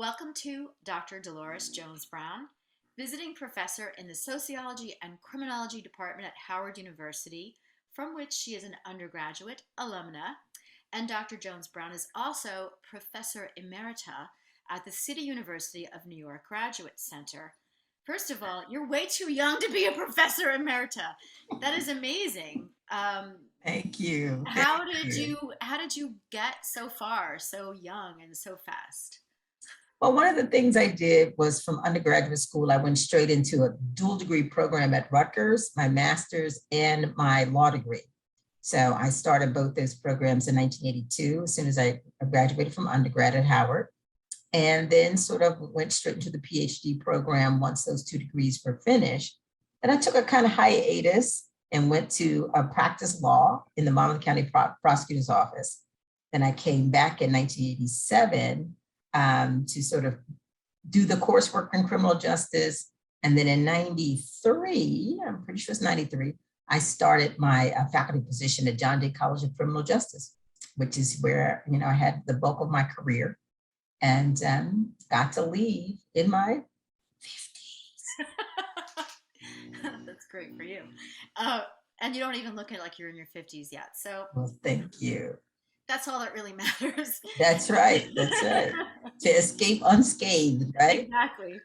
Welcome to Dr. Delores Jones-Brown, visiting professor in the Sociology and Criminology Department at Howard University, from which she is an undergraduate alumna. And Dr. Jones-Brown is also Professor Emerita at the City University of New York Graduate Center. First of all, you're way too young to be a Professor Emerita. That is amazing. Thank you. How did you get so far, so young and so fast? Well, one of the things I did was from undergraduate school, I went straight into a dual degree program at Rutgers, my master's and my law degree. So I started both those programs in 1982, as soon as I graduated from undergrad at Howard, and then sort of went straight into the PhD program once those two degrees were finished. And I took a kind of hiatus and went to practice law in the Monmouth County Prosecutor's Office. Then I came back in 1987 to sort of do the coursework in criminal justice. And then in 93, I'm pretty sure it's 93, I started my faculty position at John Day College of Criminal Justice, which is where, I had the bulk of my career and got to leave in my 50s. That's great for you. And you don't even look like you're in your 50s yet. So, well, thank you. That's all that really matters. That's right. That's right. To escape unscathed, right? Exactly.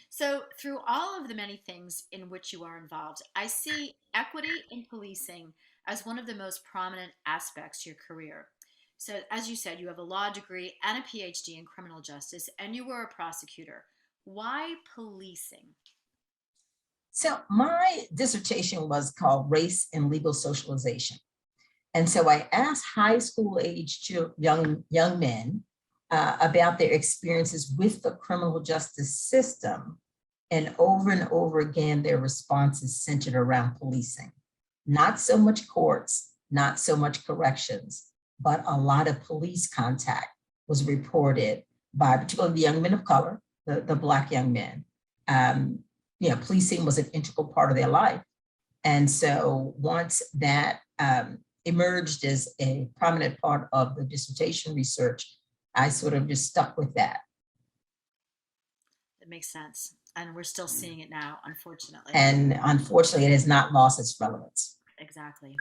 So, through all of the many things in which you are involved, I see equity in policing as one of the most prominent aspects to your career. So, as you said, you have a law degree and a PhD in criminal justice, and you were a prosecutor. Why policing? So, my dissertation was called Race and Legal Socialization. And so I asked high school age young men about their experiences with the criminal justice system. And over again, their responses centered around policing. Not so much courts, not so much corrections, but a lot of police contact was reported by particularly the young men of color, the Black young men. Policing was an integral part of their life. And so once that emerged as a prominent part of the dissertation research, I sort of just stuck with that. That makes sense. And we're still seeing it now, unfortunately. And unfortunately, it has not lost its relevance. Exactly.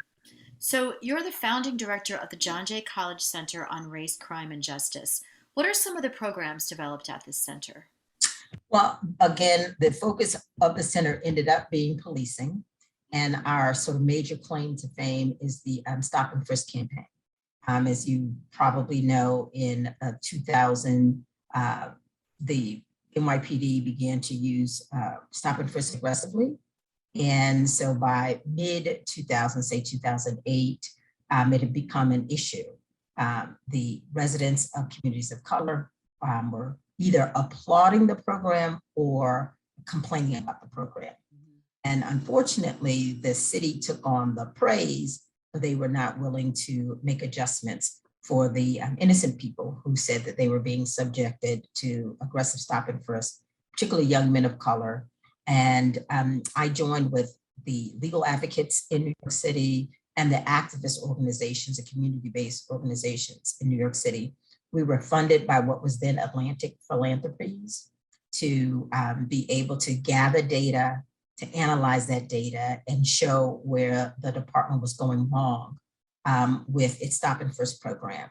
So you're the founding director of the John Jay College Center on Race, Crime, and Justice. What are some of the programs developed at this center? Well, again, the focus of the center ended up being policing. And our sort of major claim to fame is the Stop and Frisk campaign. As you probably know, in 2000, the NYPD began to use stop and frisk aggressively. And so by mid-2000, say 2008, it had become an issue. The residents of communities of color were either applauding the program or complaining about the program. And unfortunately, the city took on the praise, but they were not willing to make adjustments for the innocent people who said that they were being subjected to aggressive stop and frisk, particularly young men of color. And I joined with the legal advocates in New York City and the activist organizations, the community-based organizations in New York City. We were funded by what was then Atlantic Philanthropies to be able to gather data, to analyze that data and show where the department was going wrong with its stop and frisk program.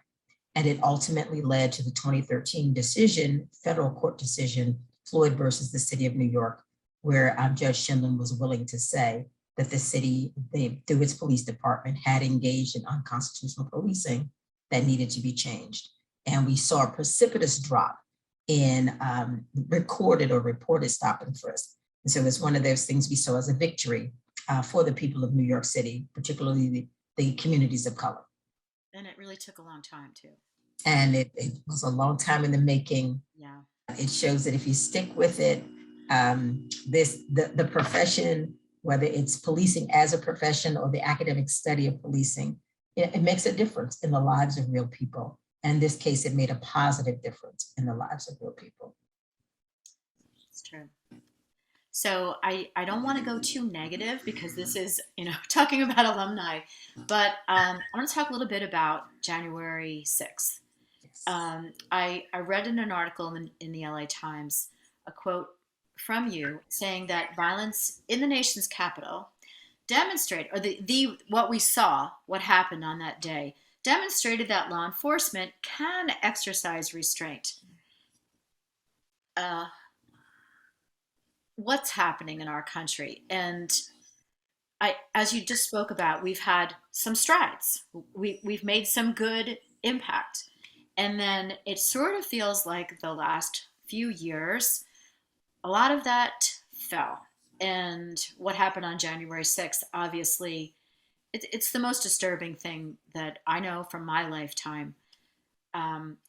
And it ultimately led to the 2013 decision, federal court decision, Floyd versus the city of New York, where Judge Sheindlin was willing to say that the city, through its police department, had engaged in unconstitutional policing that needed to be changed. And we saw a precipitous drop in recorded or reported stop and frisk. And so it's one of those things we saw as a victory for the people of New York City, particularly the communities of color. And it really took a long time too. And it was a long time in the making. Yeah. It shows that if you stick with it, the profession, whether it's policing as a profession or the academic study of policing, it makes a difference in the lives of real people. And in this case, it made a positive difference in the lives of real people. It's true. So I don't want to go too negative because this is, talking about alumni, but I want to talk a little bit about January 6th. I read in an article in the LA Times a quote from you saying that violence in the nation's capital demonstrated, or the what we saw, what happened on that day, demonstrated that law enforcement can exercise restraint. Uh, what's happening in our country? And as you just spoke about, we've had some strides. We've made some good impact. And then it sort of feels like the last few years, a lot of that fell. And what happened on January 6th, obviously, it's the most disturbing thing that I know from my lifetime.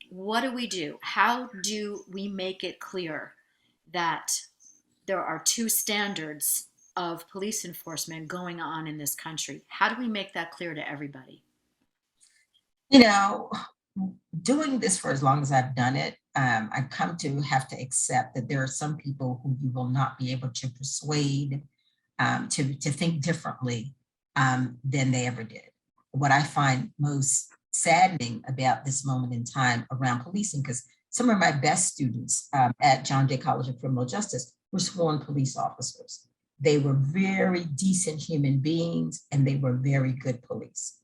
What do we do? How do we make it clear that there are two standards of police enforcement going on in this country? How do we make that clear to everybody? You know, doing this for as long as I've done it, I've come to have to accept that there are some people who you will not be able to persuade to think differently than they ever did. What I find most saddening about this moment in time around policing, because some of my best students at John Jay College of Criminal Justice were sworn police officers. They were very decent human beings and they were very good police.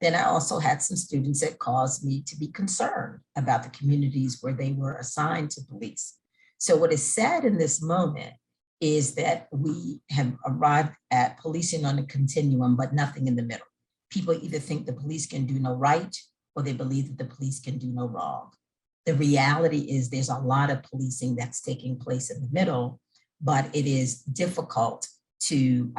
Then I also had some students that caused me to be concerned about the communities where they were assigned to police. So what is sad in this moment is that we have arrived at policing on a continuum, but nothing in the middle. People either think the police can do no right or they believe that the police can do no wrong. The reality is there's a lot of policing that's taking place in the middle, but it is difficult to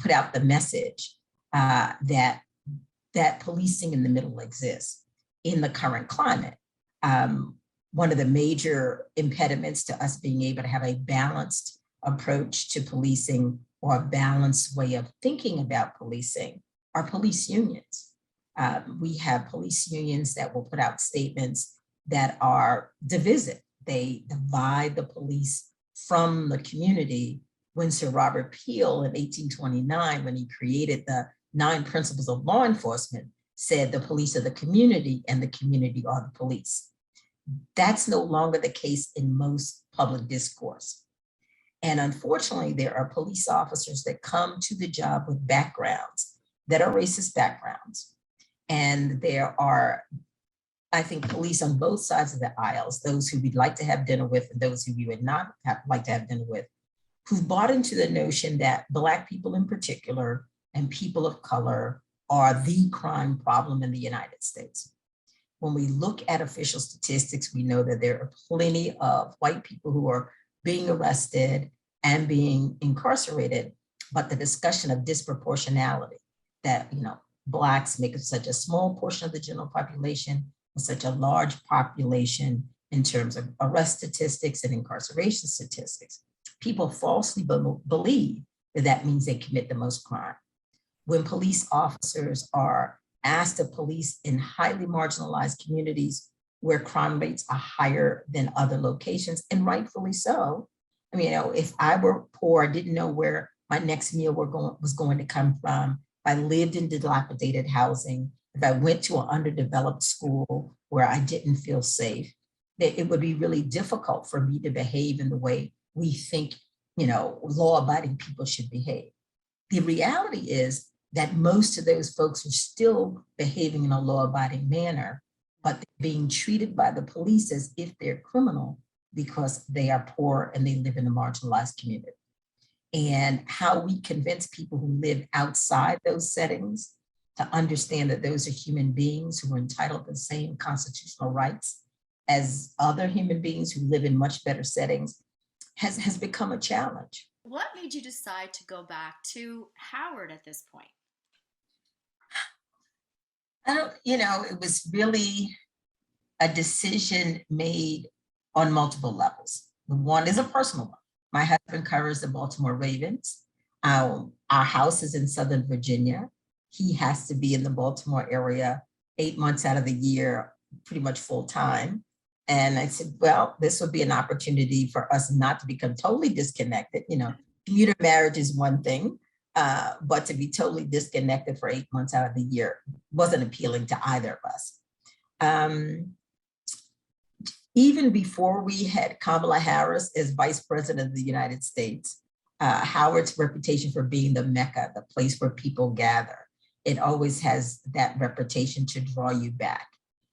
put out the message that policing in the middle exists in the current climate. One of the major impediments to us being able to have a balanced approach to policing or a balanced way of thinking about policing are police unions. We have police unions that will put out statements that are divisive. They divide the police from the community. When Sir Robert Peel in 1829, when he created the 9 principles of law enforcement, said the police are the community and the community are the police. That's no longer the case in most public discourse. And unfortunately, there are police officers that come to the job with backgrounds that are racist backgrounds. And there are, I think, police on both sides of the aisles, those who we'd like to have dinner with and those who we would not like to have dinner with, who've bought into the notion that Black people in particular and people of color are the crime problem in the United States. When we look at official statistics, we know that there are plenty of white people who are being arrested and being incarcerated, but the discussion of disproportionality, that Blacks make such a small portion of the general population and such a large population in terms of arrest statistics and incarceration statistics. People falsely believe that that means they commit the most crime. When police officers are asked to police in highly marginalized communities where crime rates are higher than other locations, and rightfully so. I mean, if I were poor, I didn't know where my next meal was going to come from. If I lived in dilapidated housing, if I went to an underdeveloped school where I didn't feel safe, that it would be really difficult for me to behave in the way we think, law-abiding people should behave. The reality is that most of those folks are still behaving in a law-abiding manner, but they're being treated by the police as if they're criminal because they are poor and they live in a marginalized community. And how we convince people who live outside those settings to understand that those are human beings who are entitled to the same constitutional rights as other human beings who live in much better settings has become a challenge. What made you decide to go back to Howard at this point? It was really a decision made on multiple levels. The one is a personal one. My husband covers the Baltimore Ravens. Our house is in Southern Virginia. He has to be in the Baltimore area 8 months out of the year, pretty much full time. And I said, well, this would be an opportunity for us not to become totally disconnected. Commuter marriage is one thing, but to be totally disconnected for 8 months out of the year wasn't appealing to either of us. even before we had Kamala Harris as Vice President of the United States, Howard's reputation for being the Mecca, the place where people gather, it always has that reputation to draw you back.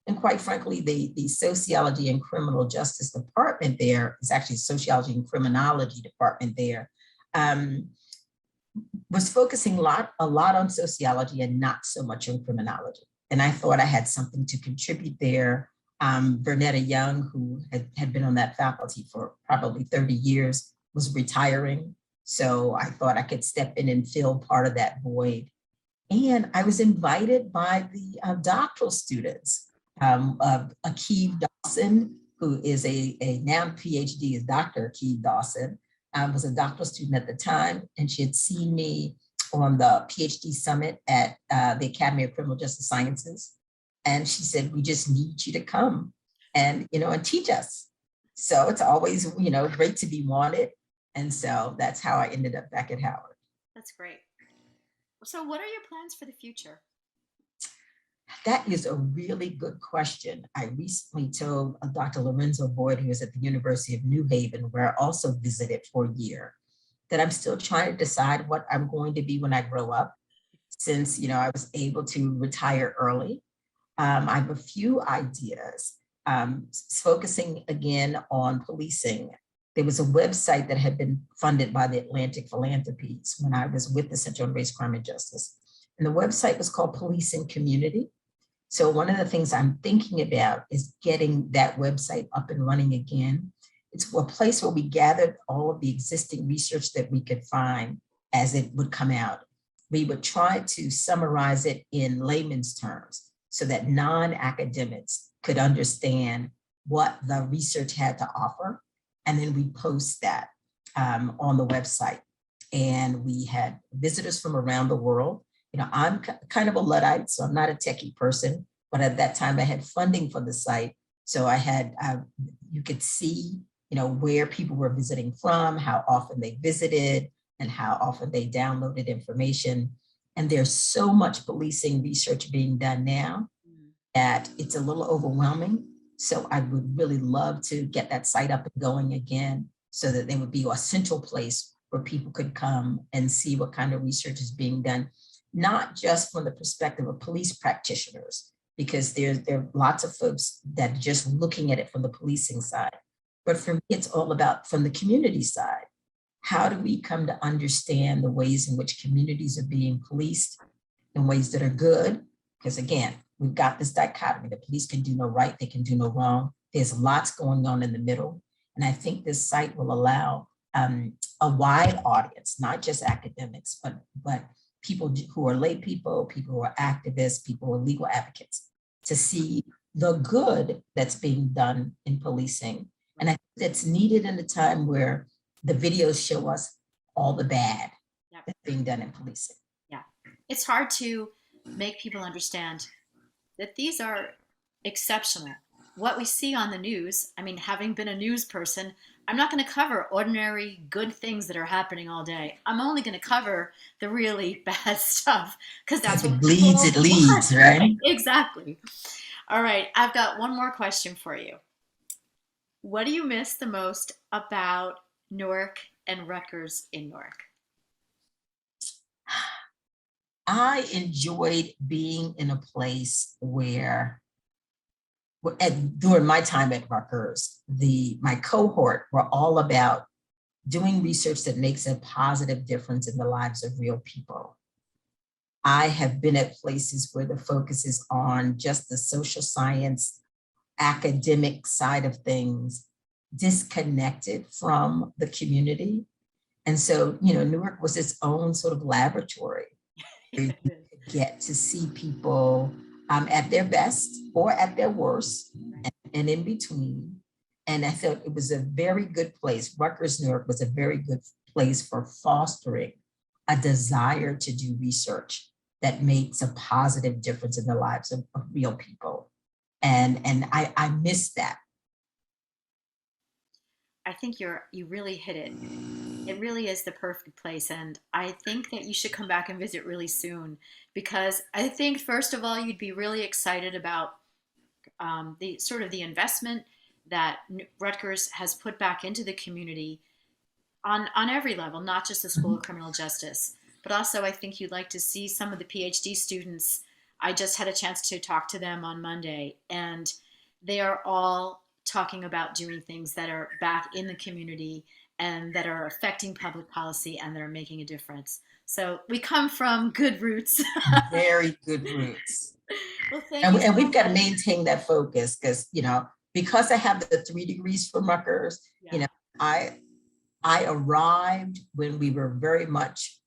And quite frankly, the Sociology and Criminal Justice Department there is actually Sociology and Criminology Department there, was focusing a lot on sociology and not so much on criminology. And I thought I had something to contribute there. Bernetta Young, who had been on that faculty for probably 30 years, was retiring. So I thought I could step in and fill part of that void. And I was invited by the doctoral students. Akeem Dawson, who is a now PhD, is Dr. Akeem Dawson, was a doctoral student at the time, and she had seen me on the PhD summit at the Academy of Criminal Justice Sciences. And she said, we just need you to come and, and teach us. So it's always, great to be wanted. And so that's how I ended up back at Howard. That's great. So what are your plans for the future? That is a really good question. I recently told Dr. Lorenzo Boyd, who is at the University of New Haven, where I also visited for a year, that I'm still trying to decide what I'm going to be when I grow up, since, I was able to retire early. I have a few ideas, focusing again on policing. There was a website that had been funded by the Atlantic Philanthropies when I was with the Center on Race, Crime, and Justice. And the website was called Police and Community. So one of the things I'm thinking about is getting that website up and running again. It's a place where we gathered all of the existing research that we could find as it would come out. We would try to summarize it in layman's terms so that non-academics could understand what the research had to offer. And then we post that on the website. And we had visitors from around the world. I'm kind of a Luddite, so I'm not a techie person, but at that time I had funding for the site. So I had, you could see, where people were visiting from, how often they visited, and how often they downloaded information. And there's so much policing research being done now that it's a little overwhelming. So I would really love to get that site up and going again so that there would be a central place where people could come and see what kind of research is being done, not just from the perspective of police practitioners, because there are lots of folks that are just looking at it from the policing side. But for me, it's all about from the community side. How do we come to understand the ways in which communities are being policed in ways that are good? Because again, we've got this dichotomy. The police can do no right, they can do no wrong. There's lots going on in the middle. And I think this site will allow a wide audience, not just academics, but people who are lay people who are activists, people who are legal advocates, to see the good that's being done in policing. And I think that's needed in a time where the videos show us all the bad that's being done in policing. Yeah, it's hard to make people understand that these are exceptional. What we see on the news, I mean, having been a news person, I'm not going to cover ordinary good things that are happening all day. I'm only going to cover the really bad stuff because that's what bleeds, it leads, right? Exactly. All right, I've got one more question for you. What do you miss the most about Newark and Rutgers in Newark? I enjoyed being in a place where, during my time at Rutgers, my cohort were all about doing research that makes a positive difference in the lives of real people. I have been at places where the focus is on just the social science, academic side of things, disconnected from the community. And so, Newark was its own sort of laboratory where you could get to see people at their best or at their worst and in between. And I thought it was a very good place. Rutgers, Newark was a very good place for fostering a desire to do research that makes a positive difference in the lives of real people. And I miss that. I think you really hit it. It really is the perfect place. And I think that you should come back and visit really soon, because I think, first of all, you'd be really excited about the sort of the investment that Rutgers has put back into the community on every level, not just the School of Criminal Justice, but also I think you'd like to see some of the PhD students. I just had a chance to talk to them on Monday, and they are all talking about doing things that are back in the community and that are affecting public policy and that are making a difference. So we come from good roots. Very good roots. Well, thank And, you so and we've got to much. maintain that focus because, because I have the 3 degrees from Rutgers, Yeah. I arrived when we were very much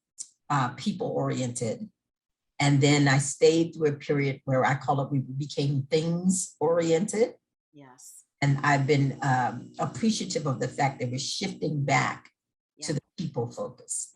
people oriented. And then I stayed through a period where I call it, we became things oriented. Yes. And I've been appreciative of the fact that we're shifting back Yeah. to the people focus.